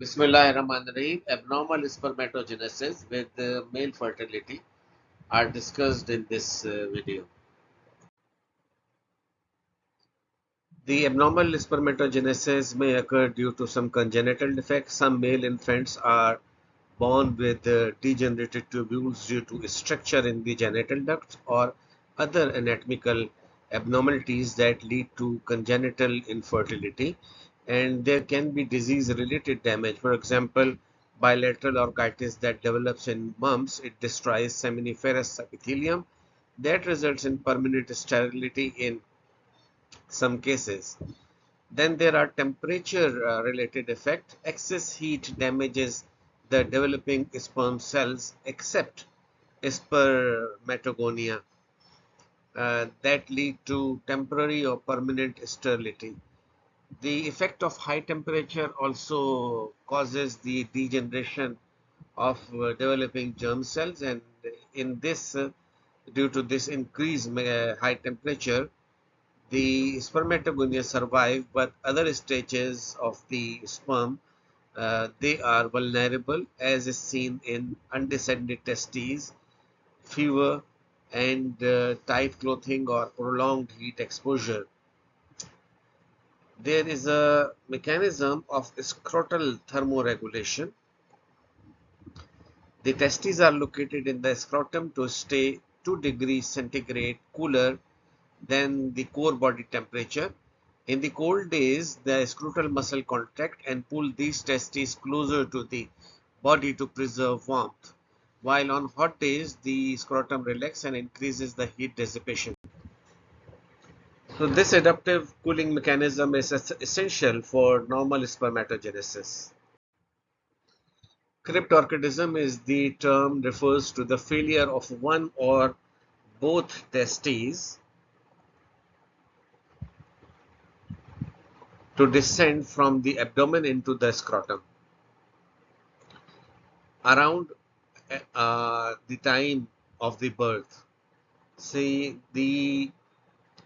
Bismillahirrahmanirrahim. Abnormal spermatogenesis with male fertility are discussed in this video. The abnormal spermatogenesis may occur due to some congenital defects. Some male infants are born with degenerated tubules due to structure in the genital ducts or other anatomical abnormalities that lead to congenital infertility. And there can be disease-related damage. For example, bilateral orchitis that develops in mumps. It destroys seminiferous epithelium that results in permanent sterility in some cases. Then there are temperature related effects. Excess heat damages the developing sperm cells except spermatogonia that lead to temporary or permanent sterility. The effect of high temperature also causes the degeneration of developing germ cells, and in this due to this increased high temperature, the spermatogonia survive, but other stages of the sperm they are vulnerable, as is seen in undescended testes, fever, and tight clothing or prolonged heat exposure. There is a mechanism of scrotal thermoregulation. The testes are located in the scrotum to stay 2 degrees centigrade cooler than the core body temperature. In the cold days, the scrotal muscle contract and pull these testes closer to the body to preserve warmth, while on hot days, the scrotum relaxes and increases the heat dissipation. So this adaptive cooling mechanism is essential for normal spermatogenesis. Cryptorchidism is the term refers to the failure of one or both testes to descend from the abdomen into the scrotum. Around the time of the birth, see, the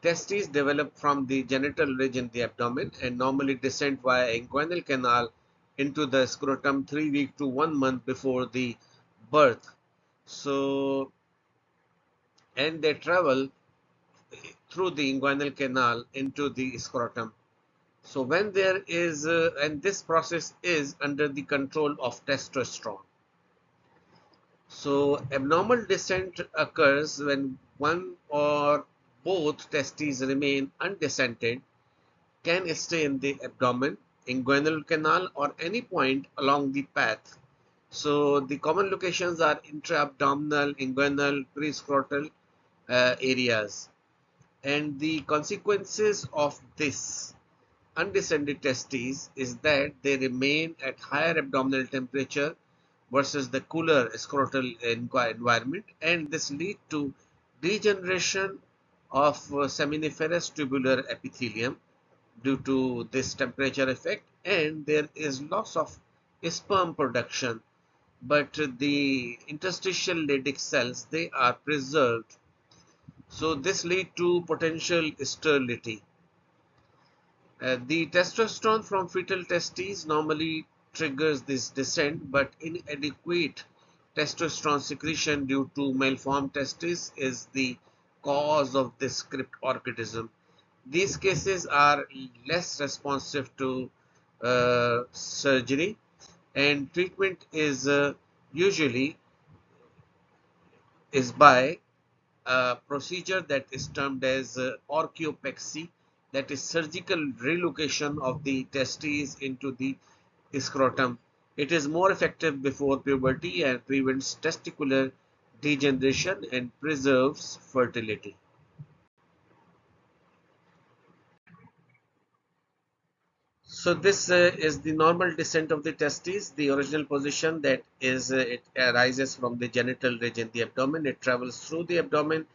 testes develop from the genital ridge in the abdomen and normally descend via inguinal canal into the scrotum 3 weeks to 1 month before the birth. So, and they travel through the inguinal canal into the scrotum. So when there is, and this process is under the control of testosterone. So abnormal descent occurs when one or both testes remain undescended, can stay in the abdomen, inguinal canal, or any point along the path. So the common locations are intra-abdominal, inguinal, prescrotal areas. And the consequences of this undescended testes is that they remain at higher abdominal temperature versus the cooler scrotal environment, and this lead to degeneration of seminiferous tubular epithelium due to this temperature effect, and there is loss of sperm production, but the interstitial Leydig cells, they are preserved. So this lead to potential sterility. The testosterone from fetal testes normally triggers this descent, but inadequate testosterone secretion due to malformed testes is the cause of this cryptorchidism. These cases are less responsive to surgery, and treatment is usually is by a procedure that is termed as orchiopexy, that is surgical relocation of the testes into the scrotum. It is more effective before puberty and prevents testicular degeneration and preserves fertility. So this is the normal descent of the testes, the original position, that is it arises from the genital ridge in the abdomen. It travels through the abdomen,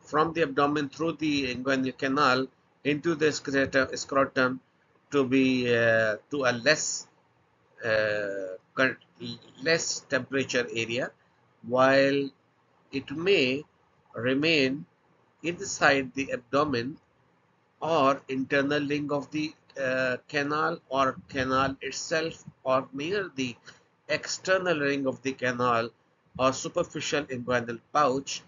from the abdomen through the inguinal canal into the scrotum to be to a uh, less temperature area, while it may remain inside the abdomen or internal ring of the canal or canal itself or near the external ring of the canal or superficial inguinal pouch,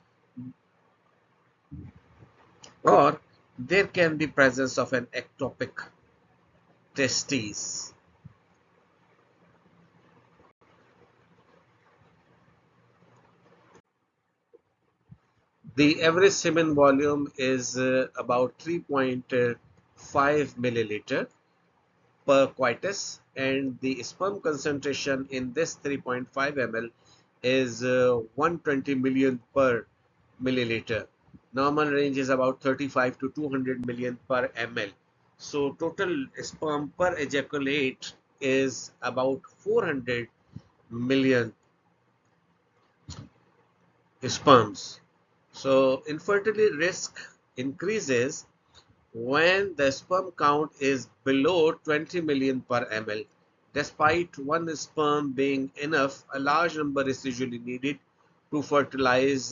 or there can be presence of an ectopic testes. The average semen volume is about 3.5 milliliter per coitus, and the sperm concentration in this 3.5 ml is 120 million per milliliter. Normal range is about 35 to 200 million per ml. So total sperm per ejaculate is about 400 million sperms. So infertility risk increases when the sperm count is below 20 million per ml. Despite one sperm being enough, a large number is usually needed to fertilize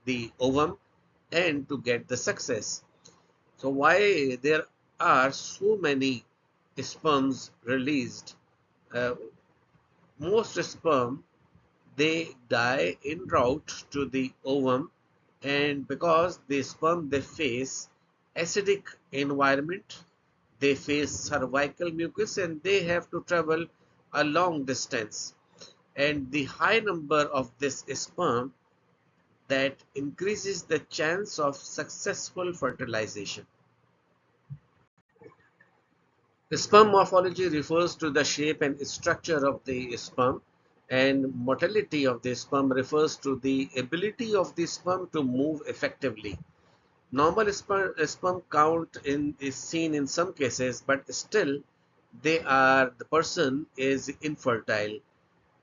the ovum and to get the success. So why there are so many sperms released? Uh, Most sperm, they die en route to the ovum, and because the sperm, they face acidic environment, they face cervical mucus, and they have to travel a long distance, and the high number of this sperm, that increases the chance of successful fertilization. Sperm morphology refers to the shape and structure of the sperm, and motility of the sperm refers to the ability of the sperm to move effectively. Normal sperm count is seen in some cases, but still the person is infertile.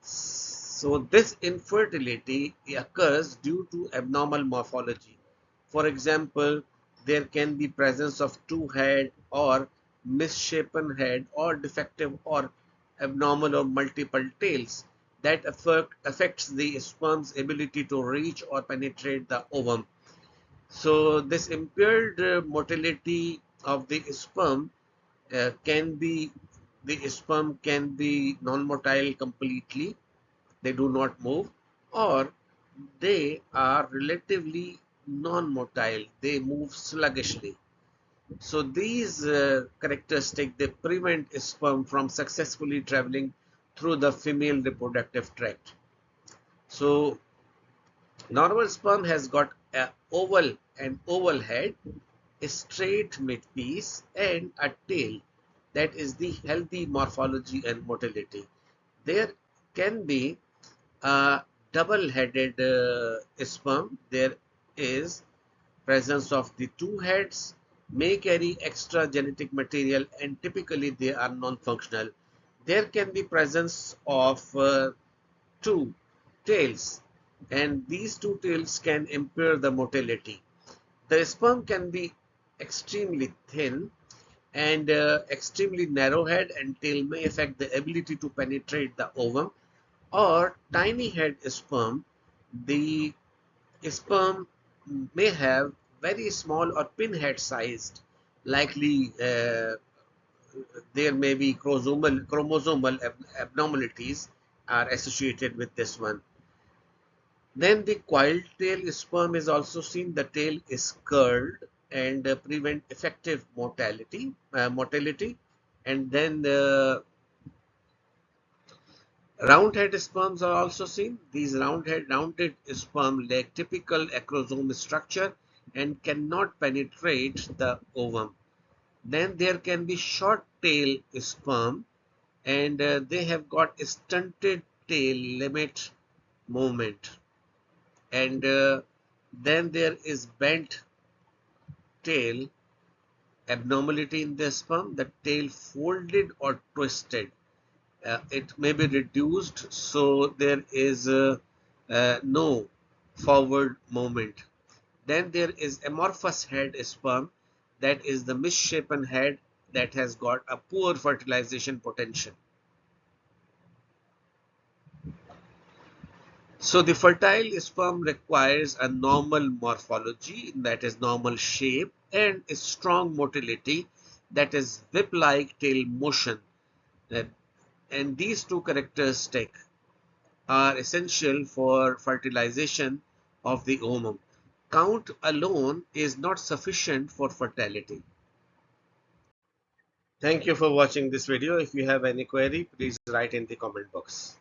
So this infertility occurs due to abnormal morphology. For example, there can be presence of two head or misshapen head or defective or abnormal or multiple tails that affects the sperm's ability to reach or penetrate the ovum. So this impaired motility of the sperm can be, the sperm can be non-motile completely, they do not move, or they are relatively non-motile, they move sluggishly. So these characteristics, they prevent sperm from successfully traveling through the female reproductive tract. So normal sperm has got an oval head, a straight midpiece, and a tail. That is the healthy morphology and motility. There can be a double-headed sperm. There is presence of the two heads, may carry extra genetic material, and typically they are non-functional. There can be presence of two tails, and these two tails can impair the motility. The sperm can be extremely thin and extremely narrow head and tail may affect the ability to penetrate the ovum, or tiny head sperm. The sperm may have very small or pinhead sized, likely there may be chromosomal abnormalities are associated with this one. Then the coiled tail sperm is also seen. The tail is curled and prevent effective motility. And then the round-head sperms are also seen. These rounded sperm lack typical acrosome structure and cannot penetrate the ovum. Then there can be short-tail sperm, and they have got stunted tail limit movement. And then there is bent tail abnormality in the sperm, the tail folded or twisted. It may be reduced, so there is no forward movement. Then there is amorphous head sperm, that is the misshapen head that has got a poor fertilization potential. So the fertile sperm requires a normal morphology, that is normal shape, and a strong motility, that is whip-like tail motion. Uh, and these two characteristics are essential for fertilization of the ovum. Count alone is not sufficient for fertility. Thank you for watching this video. If you have any query, please write in the comment box.